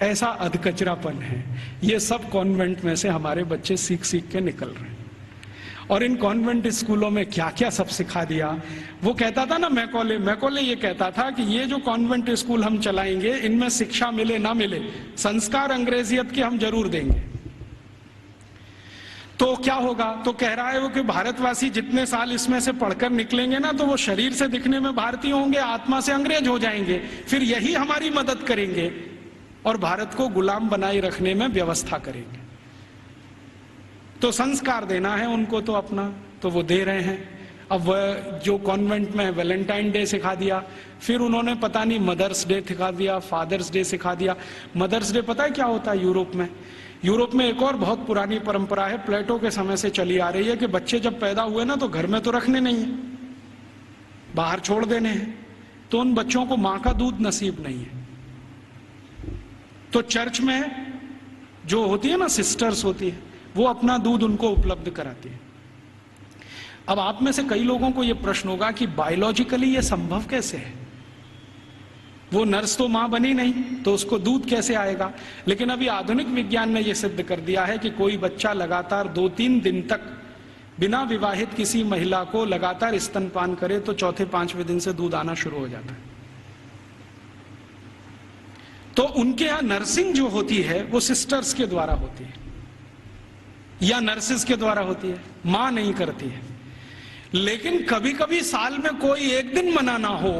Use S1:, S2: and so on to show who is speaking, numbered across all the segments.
S1: ऐसा अधकचरापन है। ये सब कॉन्वेंट में से हमारे बच्चे सीख सीख के निकल रहे हैं। और इन कॉन्वेंट स्कूलों में क्या क्या सब सिखा दिया। वो कहता था ना, मैकॉले ये कहता था कि ये जो कॉन्वेंट स्कूल हम चलाएंगे, इनमें शिक्षा मिले ना मिले, संस्कार अंग्रेजियत के हम जरूर देंगे। तो क्या होगा? तो कह रहा है वो कि भारतवासी जितने साल इसमें से पढ़कर निकलेंगे ना, तो वो शरीर से दिखने में भारतीय होंगे, आत्मा से अंग्रेज हो जाएंगे। फिर यही हमारी मदद करेंगे और भारत को गुलाम बनाए रखने में व्यवस्था करेंगे। तो संस्कार देना है उनको तो अपना, तो वो दे रहे हैं। अब वह जो कॉन्वेंट में वैलेंटाइन डे सिखा दिया, फिर उन्होंने पता नहीं मदर्स डे सिखा दिया, फादर्स डे सिखा दिया। मदर्स डे पता है क्या होता है यूरोप में? यूरोप में एक और बहुत पुरानी परंपरा है, प्लेटो के समय से चली आ रही है, कि बच्चे जब पैदा हुए ना तो घर में तो रखने नहीं है, बाहर छोड़ देने हैं। तो उन बच्चों को मां का दूध नसीब नहीं है। तो चर्च में जो होती है ना, सिस्टर्स होती है, वो अपना दूध उनको उपलब्ध कराती है। अब आप में से कई लोगों को यह प्रश्न होगा कि बायोलॉजिकली ये संभव कैसे है? वो नर्स तो मां बनी नहीं, तो उसको दूध कैसे आएगा? लेकिन अभी आधुनिक विज्ञान ने यह सिद्ध कर दिया है कि कोई बच्चा लगातार 2-3 दिन तक बिना विवाहित किसी महिला को लगातार स्तनपान करे तो चौथे 5वें दिन से दूध आना शुरू हो जाता है। तो उनके यहां नर्सिंग जो होती है वो सिस्टर्स के द्वारा होती है या नर्सिस के द्वारा होती है, मां नहीं करती है। लेकिन कभी कभी साल में कोई एक दिन मनाना हो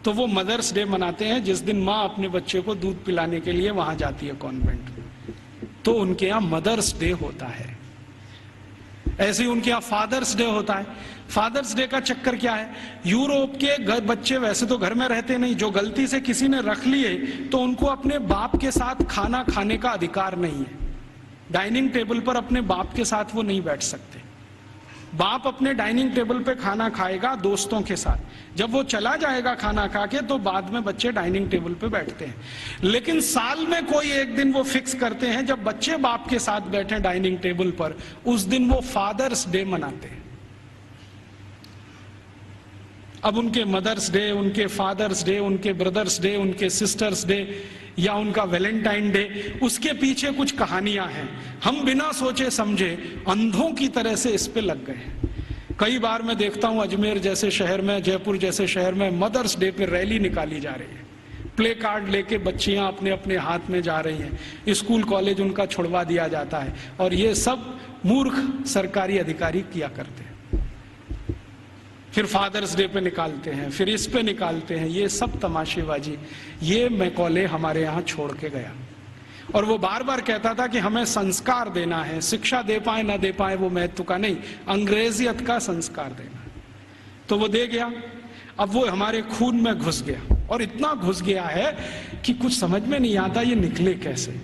S1: तो वो मदर्स डे मनाते हैं, जिस दिन मां अपने बच्चे को दूध पिलाने के लिए वहां जाती है कॉन्वेंट में, तो उनके यहां मदर्स डे होता है। ऐसे ही उनके यहां फादर्स डे होता है। फादर्स डे का चक्कर क्या है? यूरोप के बच्चे वैसे तो घर में रहते नहीं, जो गलती से किसी ने रख लिए तो उनको अपने बाप के साथ खाना खाने का अधिकार नहीं है। डाइनिंग टेबल पर अपने बाप के साथ वो नहीं बैठ सकते। बाप अपने डाइनिंग टेबल पे खाना खाएगा दोस्तों के साथ, जब वो चला जाएगा खाना खा के तो बाद में बच्चे डाइनिंग टेबल पे बैठते हैं। लेकिन साल में कोई एक दिन वो फिक्स करते हैं जब बच्चे बाप के साथ बैठे डाइनिंग टेबल पर, उस दिन वो फादर्स डे मनाते हैं। अब उनके मदर्स डे, उनके फादर्स डे, उनके ब्रदर्स डे, उनके सिस्टर्स डे या उनका वैलेंटाइन डे, उसके पीछे कुछ कहानियां हैं। हम बिना सोचे समझे अंधों की तरह से इस पे लग गए। कई बार मैं देखता हूं अजमेर जैसे शहर में, जयपुर जैसे शहर में मदर्स डे पे रैली निकाली जा रही है, प्ले कार्ड लेके बच्चियां अपने अपने हाथ में जा रही हैं, स्कूल कॉलेज उनका छुड़वा दिया जाता है, और ये सब मूर्ख सरकारी अधिकारी किया करते हैं। फिर फादर्स डे पे निकालते हैं, फिर इस पे निकालते हैं, ये सब तमाशेबाजी। ये मैकॉले हमारे यहाँ छोड़ के गया, और वो बार बार कहता था कि हमें संस्कार देना है, शिक्षा दे पाए ना दे पाए वो महत्व का नहीं, अंग्रेजियत का संस्कार देना है। तो वो दे गया। अब वो हमारे खून में घुस गया, और इतना घुस गया है कि कुछ समझ में नहीं आता ये निकले कैसे।